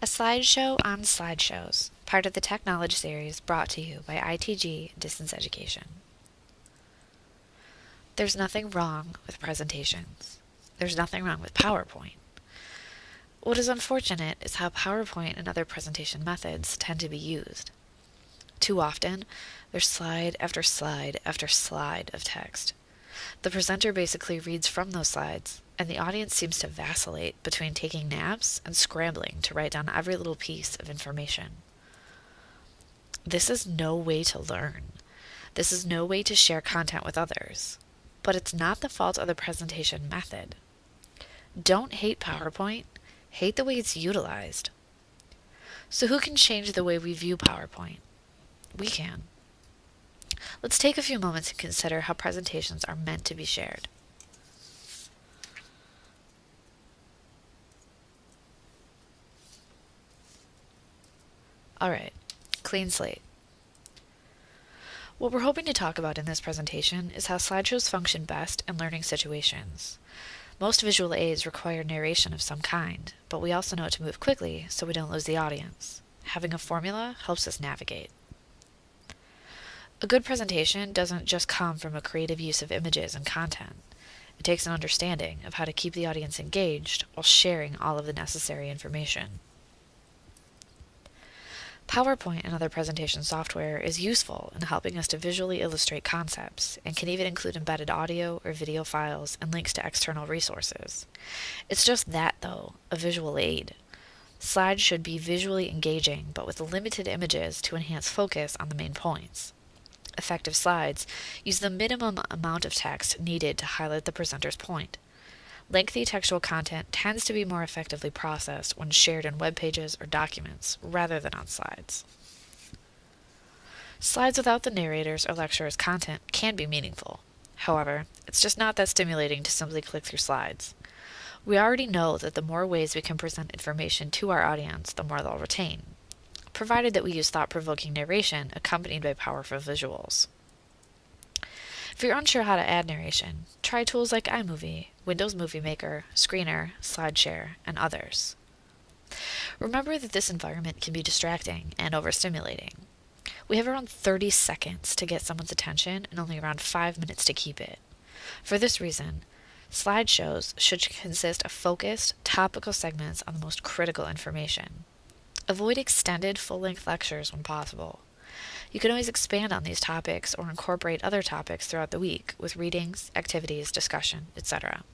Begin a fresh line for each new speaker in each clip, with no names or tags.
A slideshow on Slideshows, part of the TechKnowledge series brought to you by ITG Distance Education. There's nothing wrong with presentations. There's nothing wrong with PowerPoint. What is unfortunate is how PowerPoint and other presentation methods tend to be used. Too often, there's slide after slide after slide of text. The presenter basically reads from those slides, and the audience seems to vacillate between taking naps and scrambling to write down every little piece of information. This is no way to learn. This is no way to share content with others. But it's not the fault of the presentation method. Don't hate PowerPoint, hate the way it's utilized. So who can change the way we view PowerPoint? We can. Let's take a few moments and consider how presentations are meant to be shared. Alright, clean slate. What we're hoping to talk about in this presentation is how slideshows function best in learning situations. Most visual aids require narration of some kind, but we also know to move quickly so we don't lose the audience. Having a formula helps us navigate. A good presentation doesn't just come from a creative use of images and content. It takes an understanding of how to keep the audience engaged while sharing all of the necessary information. PowerPoint and other presentation software is useful in helping us to visually illustrate concepts and can even include embedded audio or video files and links to external resources. It's just that, though, a visual aid. Slides should be visually engaging, but with limited images to enhance focus on the main points. Effective slides use the minimum amount of text needed to highlight the presenter's point. Lengthy textual content tends to be more effectively processed when shared in web pages or documents rather than on slides. Slides without the narrator's or lecturer's content can be meaningful. However, it's just not that stimulating to simply click through slides. We already know that the more ways we can present information to our audience, the more they'll retain, provided that we use thought-provoking narration accompanied by powerful visuals. If you're unsure how to add narration, try tools like iMovie, Windows Movie Maker, Screener, SlideShare, and others. Remember that this environment can be distracting and overstimulating. We have around 30 seconds to get someone's attention and only around 5 minutes to keep it. For this reason, slideshows should consist of focused, topical segments on the most critical information. Avoid extended full-length lectures when possible. You can always expand on these topics or incorporate other topics throughout the week with readings, activities, discussion, etc.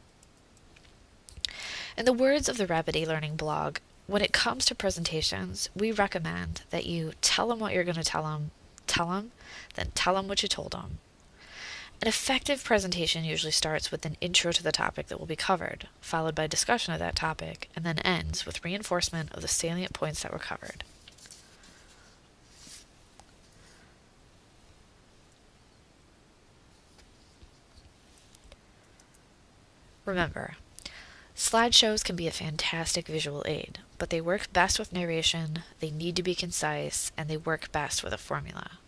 In the words of the Rapid eLearning blog, when it comes to presentations, we recommend that you tell them what you're going to tell them, then tell them what you told them. An effective presentation usually starts with an intro to the topic that will be covered, followed by discussion of that topic, and then ends with reinforcement of the salient points that were covered. Remember, slideshows can be a fantastic visual aid, but they work best with narration, they need to be concise, and they work best with a formula.